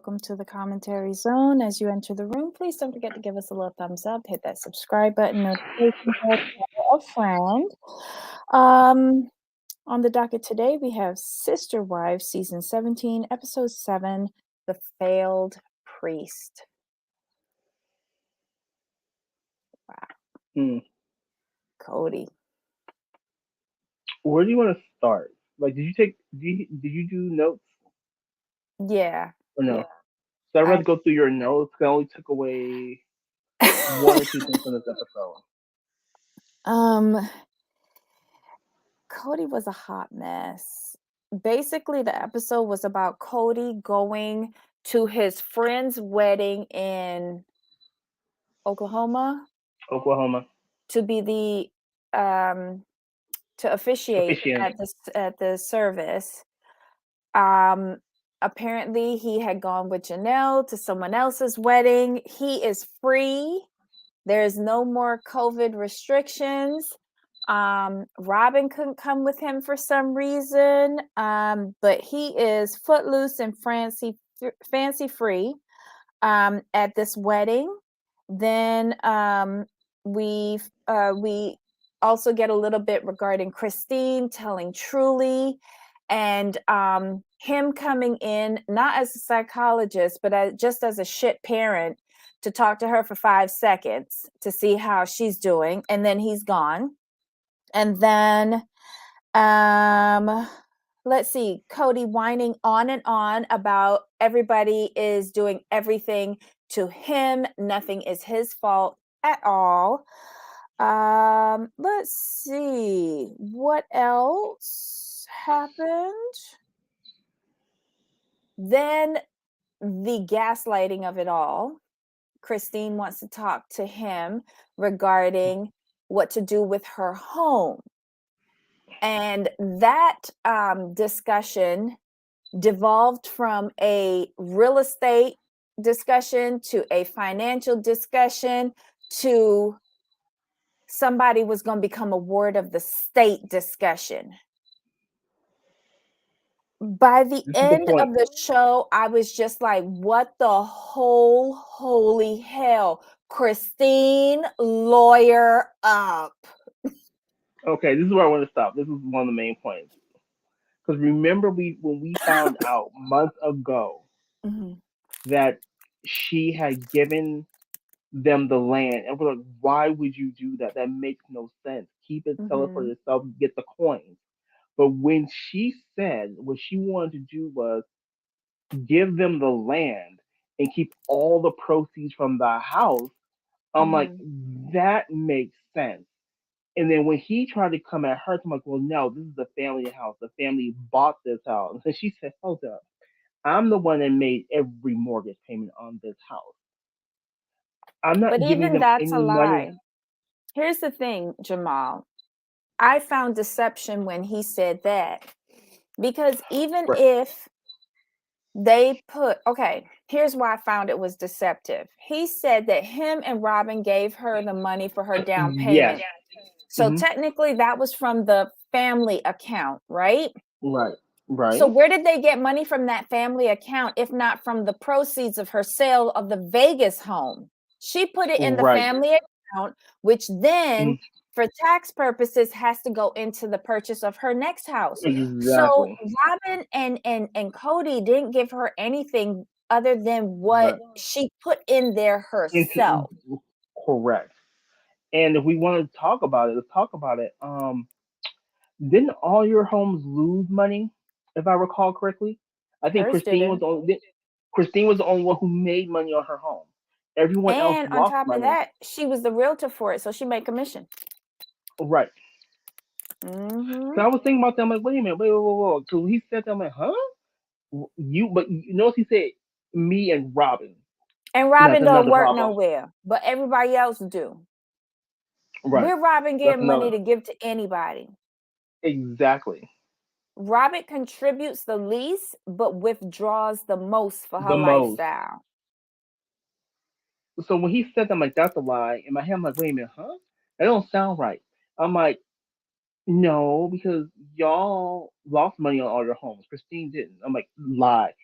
welcome to the commentary zone. As you enter the room, please don't forget to give us a little thumbs up, hit that subscribe button, notification bell, tell a friend. On the docket today, we have Sister Wives, Season 17, Episode 7, The Failed Priest. Wow. Cody. Where do you want to start? Like, did you do notes Yeah. or no? Yeah. So I'd rather go through your notes. I only took away one or two things from this episode. Cody was a hot mess. Basically, the episode was about Cody going to his friend's wedding in Oklahoma to be the to officiate at the service. Apparently he had gone with Janelle to someone else's wedding. He is free. There's no more COVID restrictions. Robin couldn't come with him for some reason, but he is footloose and fancy free at this wedding. Then we also get a little bit regarding Christine telling Truly, and him coming in not as a psychologist, but just as a shit parent to talk to her for 5 seconds to see how she's doing, and then he's gone. And then let's see, Cody whining on and on about everybody is doing everything to him. Nothing is his fault at all. Let's see what else happened. Then the gaslighting of it all. Christine wants to talk to him regarding what to do with her home. And that discussion devolved from a real estate discussion to a financial discussion to somebody was going to become a ward of the state discussion. By the end of the show, I was just like, what the holy hell? Christine, lawyer up. Okay, this is where I want to stop. This is one of the main points. Because remember when we found out months ago that she had given them the land, and we're like, why would you do that? That makes no sense. Keep it, sell it for yourself, get the coins. But when she said what she wanted to do was give them the land and keep all the proceeds from the house, I'm like, that makes sense. And then when he tried to come at her, I'm like, well, no, this is the family house. The family bought this house. And so she said, hold up. I'm the one that made every mortgage payment on this house. I'm not giving them any money. Here's the thing, Jamal. I found deception when he said that. Because even if they here's why I found it was deceptive. He said that him and Robin gave her the money for her down payment. Yes. So technically that was from the family account, right? Right. So where did they get money from that family account if not from the proceeds of her sale of the Vegas home? She put it in the family account, which then for tax purposes has to go into the purchase of her next house. Exactly. So Robin and Cody didn't give her anything other than what she put in there herself. Correct. And if we want to talk about it, let's talk about it. Didn't all your homes lose money, if I recall correctly? I think Christine was the only one who made money on her home. Everyone else lost money. And on top of that, she was the realtor for it, so she made commission. Right. So I was thinking about that. I'm like, wait a minute, whoa. So he said that, I'm like, huh? But you notice he said me and Robin. And Robin don't work nowhere, but everybody else do. Right. Where Robin getting money to give to anybody? Exactly. Robin contributes the least, but withdraws the most for her lifestyle. So when he said that, I'm like, that's a lie. In my head, I'm like, wait a minute, huh? That don't sound right. I'm like, no, because y'all lost money on all your homes. Christine didn't. I'm like, lie.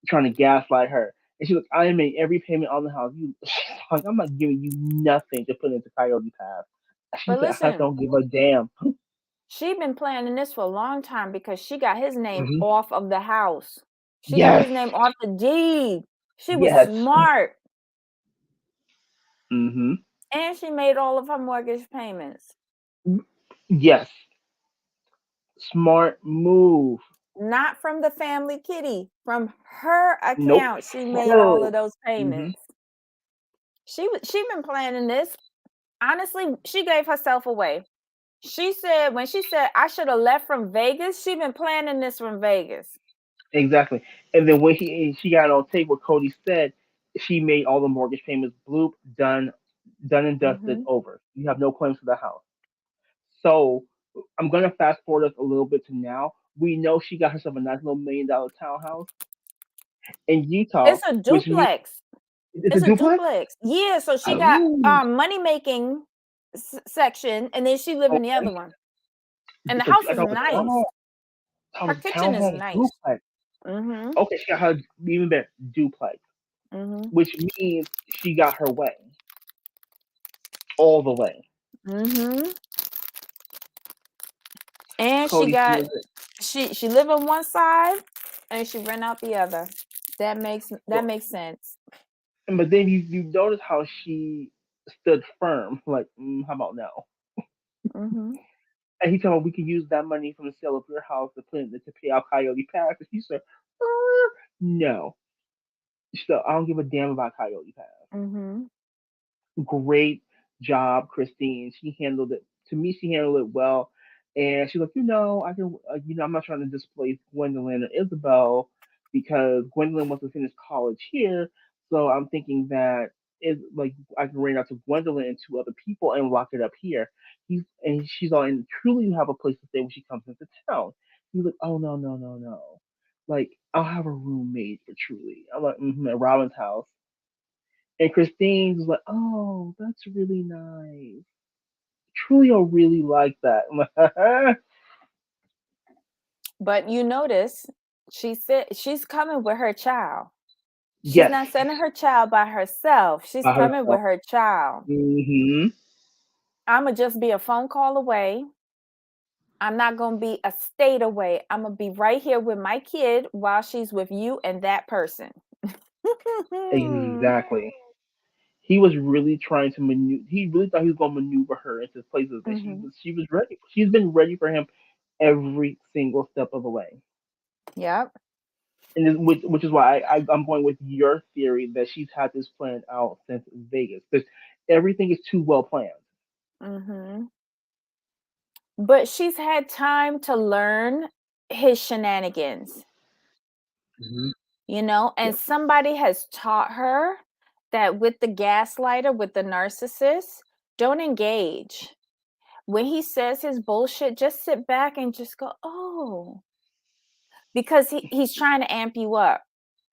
Trying to gaslight her. And she's like, I made every payment on the house. You, she's like, I'm not giving you nothing to put into Coyote Path. She But said, I listen, don't give a damn. she been planning this for a long time because she got his name Hmm. off of the house. She got Yes, his name off the deed. She was yes, smart. hmm, And she made all of her mortgage payments. yes. Smart move. Not from the family kitty, from her Nope. account. She made Her. all of those Hmm. payments. She been planning this. Honestly, she gave herself away. She said when she said I should have left from Vegas, she been planning this from Vegas. Exactly. And then when she got on tape what Cody said, she made all the mortgage payments. Bloop, done, done and dusted, Mhm. over. You have no claims to the house. So I'm gonna fast forward us a little bit to now. We know she got herself a nice little $1 million townhouse in Utah, It's a which means duplex. it's a It's a duplex. duplex. Yeah, so she got Oh, money making section and then she live in the other okay. one. And the It's a, house I is thought it was a nice. Her a kitchen is townhome nice. duplex. Mhm. Okay, she got her even better duplex, Mhm. which means she got her way all the way. Mhm. And she Cody, she got was it. she live on one side and she rent out the other. That But, makes sense. but then you notice how she stood firm. Like, how about now? Mhm. And he told me we can use that money from the sale of your house to put in to pay out Coyote Pass. And he said, no. So I don't give a damn about Coyote Pass. Mhm. Great job, Christine. She handled it. To me, she handled it well. And she's like, I can, I'm not trying to displace Gwendolyn or Isabel because Gwendolyn wants to finish college here. So I'm thinking that is like I can rent out to Gwendolyn and two other people and lock it up here. She's all, and truly you have a place to stay when she comes into town. He's like, oh no, no, no, no. Like I'll have a roommate for Truly. I'm like, at Robin's house. And Christine was like, "Oh, that's really nice. Truly, really like that." I'm like, But you notice she said she's coming with her child. She's yes, not sending her child by herself. She's by coming herself. with her child. Hmm. I'ma just be a phone call away. I'm not gonna be a state away. I'm gonna be right here with my kid while she's with you and that person. Exactly. He was really trying to maneuver. He really thought he was going to maneuver her into places, and Mhm. she was ready. She's been ready for him every single step of the way. Yep. And which is why I'm going with your theory that she's had this planned out since Vegas. Because everything is too well planned. Mhm. But she's had time to learn his shenanigans, Hmm. and somebody has taught her that with the gaslighter, with the narcissist, don't engage. When he says his bullshit, just sit back and just go, oh, because he's trying to amp you up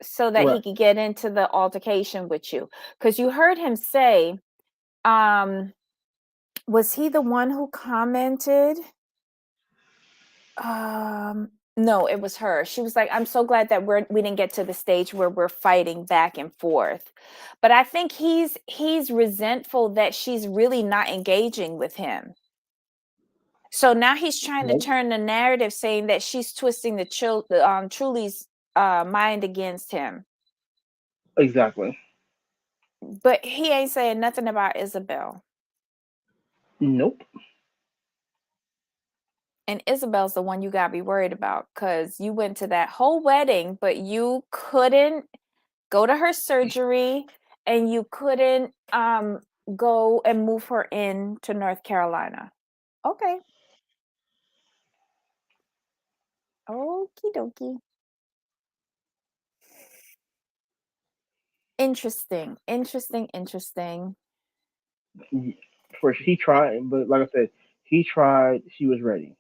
so that he Right. could get into the altercation with you. Because you heard him say, um, was he the one who commented? No, it was her. She was like, I'm so glad that we didn't get to the stage where we're fighting back and forth. But I think he's resentful that she's really not engaging with him. So now he's trying to Nope. turn the narrative saying that she's twisting Truly's mind against him. Exactly. But he ain't saying nothing about Isabel. Nope. And Isabel's the one you gotta be worried about because you went to that whole wedding, but you couldn't go to her surgery and you couldn't go and move her in to North Carolina. Okay. Okie dokie. Interesting. Interesting. Interesting. For he tried, but like I said, he tried. She was ready.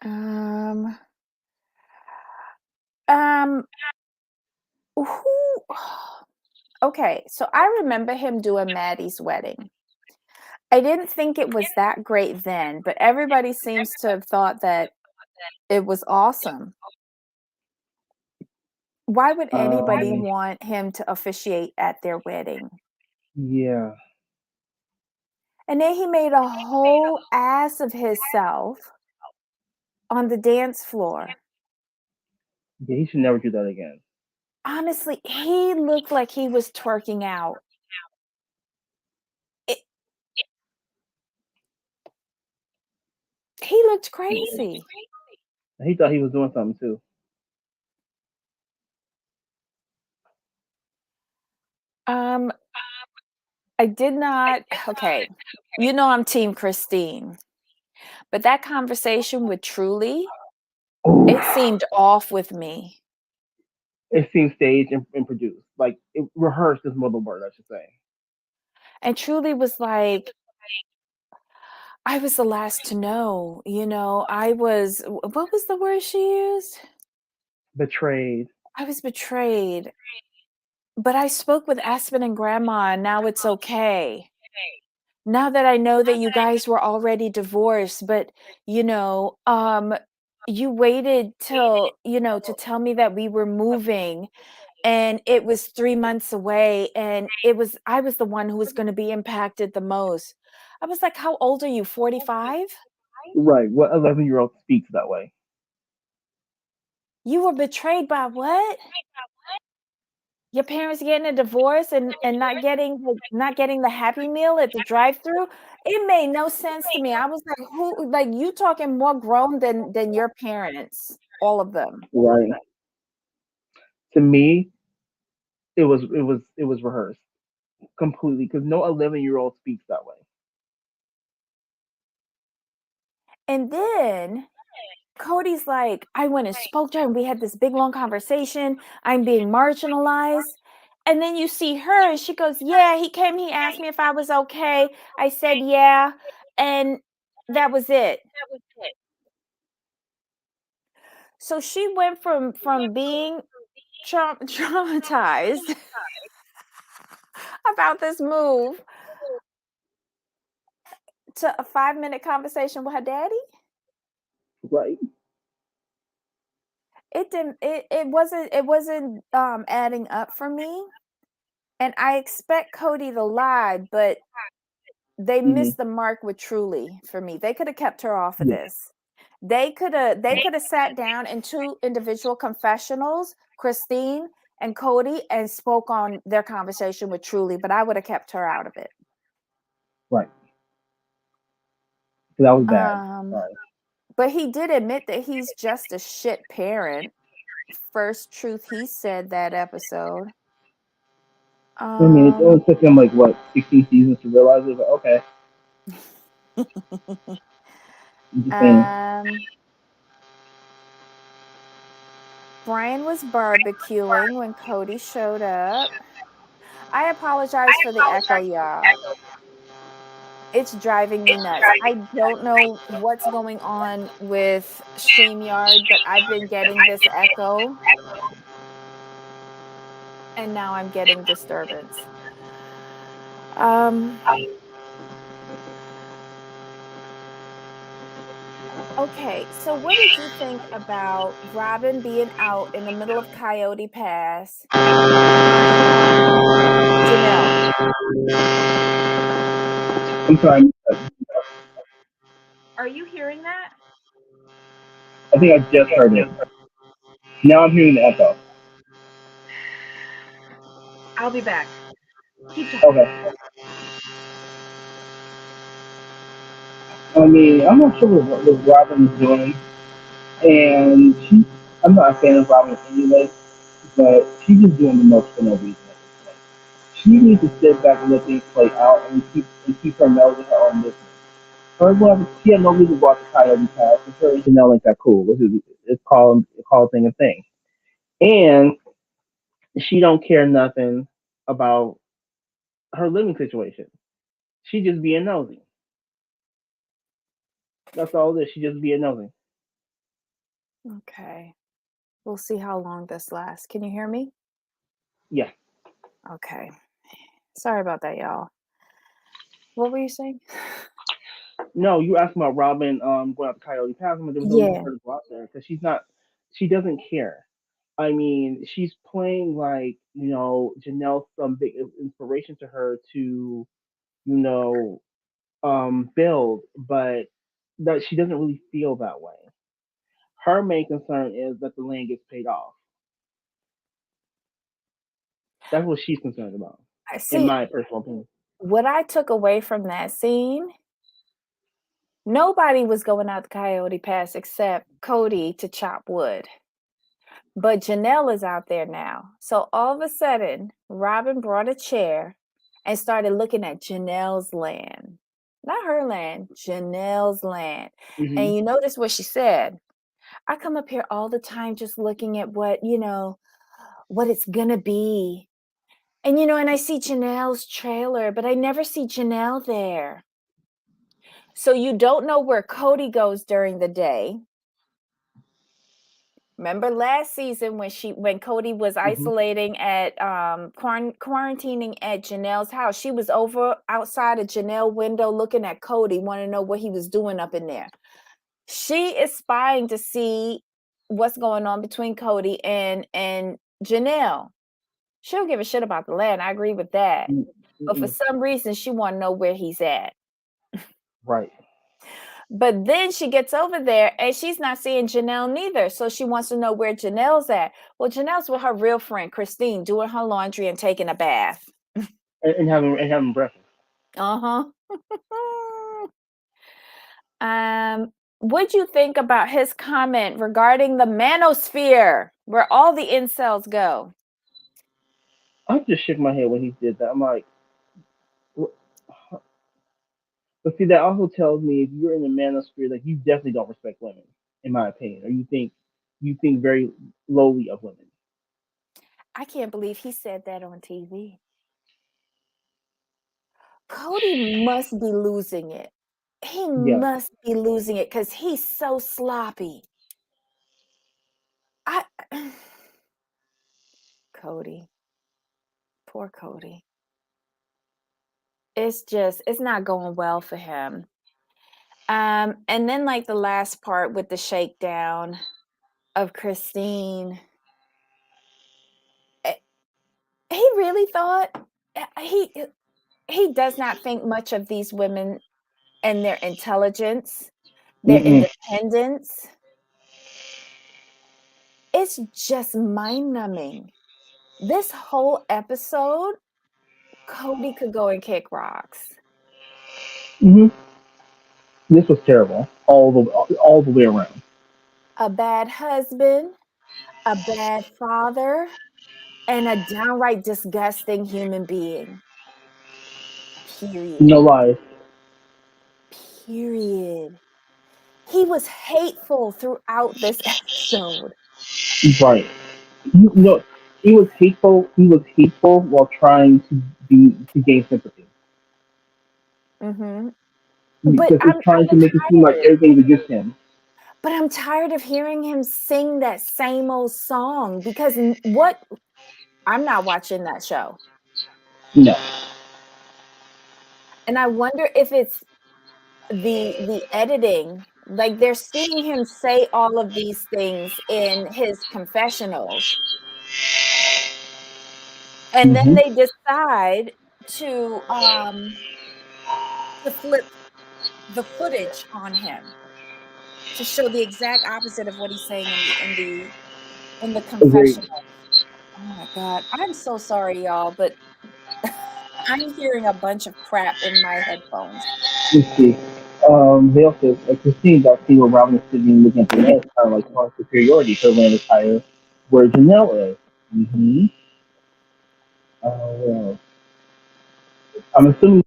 Um um who okay, so I remember him doing Maddie's wedding. I didn't think it was that great then, but everybody seems to have thought that it was awesome. Why would anybody Um, want him to officiate at their wedding? yeah, And then he made a whole ass of himself on the dance floor. yeah, he should never do that again. Honestly, he looked like he was twerking out. It, he looked crazy. He thought he was doing something too. Um, I did not. Okay, you know I'm Team Christine, but that conversation with Truly, Oh, it seemed off with me. it seems staged and produced, like it, rehearsed is more the word I should say. And Truly was like, I was the last to know. What was the word she used? Betrayed. I was betrayed. But I spoke with Aspen and Grandma, and now it's okay. Now that I know that you guys were already divorced, but you know, um, you waited till, to tell me that we were moving and it was 3 months away, and I was the one who was going to be impacted the most. I was like, how old are you? 45? Right. What 11-year-old speaks that way? You were betrayed by what? Your parents getting a divorce and not getting the Happy Meal at the drive-through? It made no sense to me. I was like, "Who like, you talking more grown than your parents, all of them." Right. To me, it was rehearsed completely because no 11-year-old speaks that way. And then Cody's like, "I went and spoke to her, and we had this big, long conversation. I'm being marginalized." And then you see her, and she goes, "Yeah, he came, he asked me if I was okay. I said, yeah." And that was it. So she went from being traumatized about this move to a 5-minute conversation with her daddy. Right. It wasn't adding up for me. And I expect Cody to lie, but they Hmm. missed the mark with Truly for me. They could have kept her off of Yeah. this. They could have sat down in two individual confessionals, Christine and Cody, and spoke on their conversation with Truly, but I would have kept her out of it. Right. So that was bad. Um Sorry. but he did admit that he's just a shit parent. First truth he said that episode. I mean, it Um only took him like what 16 seasons to realize it. But okay, I'm just saying. um Brian was barbecuing when Cody showed up. I apologize for the echo, y'all. It's driving me nuts. I don't know what's going on with StreamYard, but I've been getting this echo and now I'm getting disturbance. Um, okay, so what did you think about Robin being out in the middle of Coyote Pass and finding Janelle? I'm sorry. Are you hearing that? I think I just heard it. Now I'm hearing the echo. I'll be back. Keep talking. Okay. I mean, I'm not sure what Robin is doing, and I'm not a fan of Robin anyway, but she's just doing the most for no reason at this point. She needs to sit back and let things play out and keep her nose in her own business. She had no reason to go out to Coyote Pass. Because her and Janelle ain't that cool. It's called thing a thing, and she don't care nothing about her living situation. She just being nosy. That's all it is. She just being nosy. Okay. We'll see how long this lasts. Can you hear me? Yeah. Okay. Sorry about that, y'all. What were you saying? No, you asked about Robin going out to Coyote Pass, but there was no reason Yeah. for her to go out there because she's not. She doesn't care. I mean, she's playing like, Janelle's some big inspiration to her to, know, build, but that she doesn't really feel that way. Her main concern is that the land gets paid off. That's what she's concerned about, I in see. my personal opinion. What I took away from that scene, nobody was going out the Coyote Pass except Cody to chop wood. But Janelle is out there now. So all of a sudden, Robin brought a chair and started looking at Janelle's land. Not her land, Janelle's land. Hmm. And you notice what she said. I come up here all the time just looking at what it's gonna be. And I see Janelle's trailer, but I never see Janelle there. So you don't know where Cody goes during the day. Remember last season when Cody was Hmm. isolating at quarantining at Janelle's house, she was over outside a Janelle window looking at Cody, wanting to know what he was doing up in there. She is spying to see what's going on between Cody and Janelle. She don't give a shit about the land. I agree with that. But for Mm-mm. some reason, she want to know where he's at. Right. But then she gets over there and she's not seeing Janelle neither. So she wants to know where Janelle's at. Well, Janelle's with her real friend, Christine, doing her laundry and taking a bath. And having breakfast. Uh-huh. What'd you think about his comment regarding the manosphere, where all the incels go? I just shook my head when he did that. I'm like, "Wh- but see, that also tells me if you're in the manosphere, like you definitely don't respect women, in my opinion, or you think very lowly of women. I can't believe he said that on TV. Cody must be losing it. He Yes. must be losing it because he's so sloppy. I Cody, poor Cody. It's not going well for him. And then like the last part with the shakedown of Christine, eh, he really thought he does not think much of these women and their intelligence, their Mm-mm. independence. It's just mind numbing. This whole episode, Cody could go and kick rocks. Hmm. This was terrible, all the way around. A bad husband, a bad father, and a downright disgusting human being. Period. No lies. Period. He was hateful throughout this episode. Right. No, he was hateful. He was hateful while trying to gain sympathy Hmm. But because he's I'm trying to make it seem like tired. everything's against him. But I'm tired of hearing him sing that same old song because what I'm not watching that show. No. And I wonder if it's the editing, like they're seeing him say all of these things in his confessionals, and then Hmm. they decide to flip the footage on him to show the exact opposite of what he's saying in the Agreed. confessional. Oh my god, I'm so sorry, y'all, but I'm hearing a bunch of crap in my headphones. Let's see. They also, Christine got to see where Robin is sitting looking at the land, kind of like her superiority. Her land is higher where Janelle is. Mm-hmm. Well, I'm assuming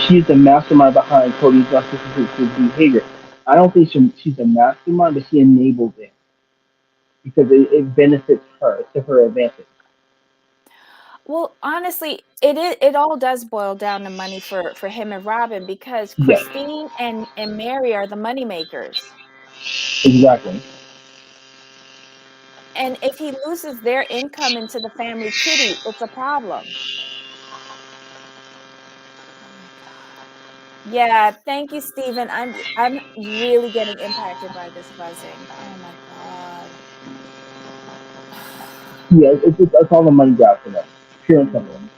she's the mastermind behind Cody's narcissistic behavior. I don't think she's a mastermind, but she enables it because it benefits her to her advantage. Well, honestly, it all does boil down to money for him and Robin because Yes, Christine and Mary are the money makers. exactly. And if he loses their income into the family kitty, it's a problem. Oh my god. Yeah, thank you, Stephen. I'm really getting impacted by this buzzing. Oh my god. Yeah, it's all the money grab for them, pure and simple. Mm.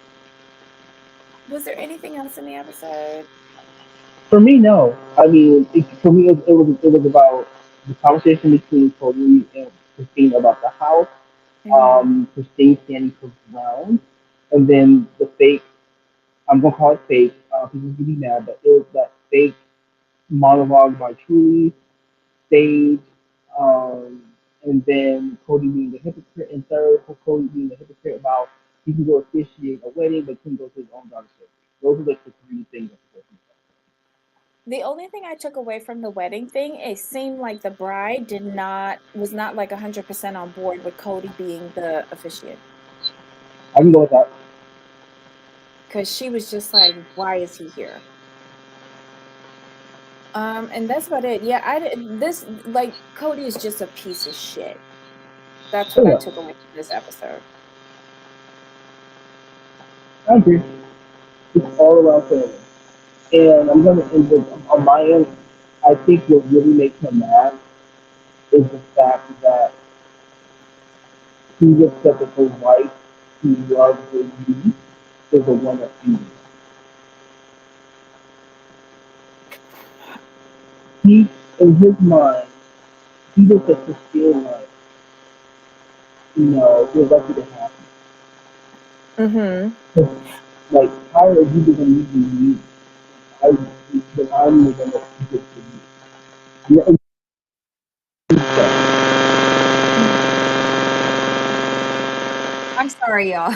Was there anything else in the episode? For me, no. I mean, for me, it was about the conversation between Cody and Christine about the house. Mm-hmm. Christine standing for ground, and then the fake. I'm gonna call it fake. People can be mad, but it was that fake monologue by Truly, stage, um, and then Cody being the hypocrite, and third, Cody being the hypocrite about he can go officiate a wedding, but couldn't go to his own daughter's surgery. Those are like the three things. The only thing I took away from the wedding thing, it seemed like the bride was not like 100% on board with Cody being the officiant. I can go with that. Because she was just like, why is he here? And that's about it. Yeah, this like Cody is just a piece of shit. That's what Oh, I yeah, took away from this episode. I agree. It's all around family. And I'm gonna end with on my end. I think what really makes him mad is the fact that he looks up at the wife he loves the youth is the one that he he in his mind he looks at Christine like, you're lucky to have Mm-hmm. me. 'Cause, like Tyler, he doesn't need me. I but I'm the one that he gets to me. Yeah, and he's that. I'm sorry, y'all.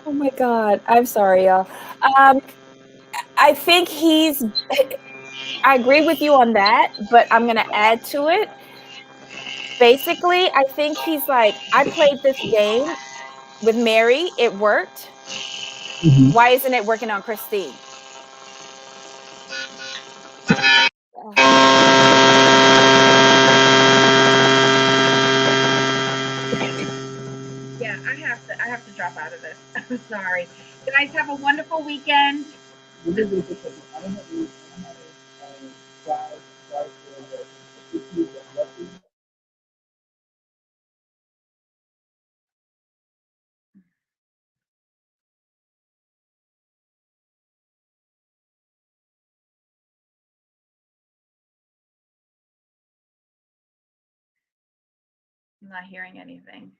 Oh my God. I'm sorry, y'all. Um, I think I agree with you on that, but I'm gonna add to it. Basically, I think he's like, I played this game with Mary, it worked. Mm-hmm. Why isn't it working on Christine? Ugh. Yeah, I have to drop out of this. I'm sorry. You guys have a wonderful weekend. I don't know if I'm having try for the issues that left I'm not hearing anything.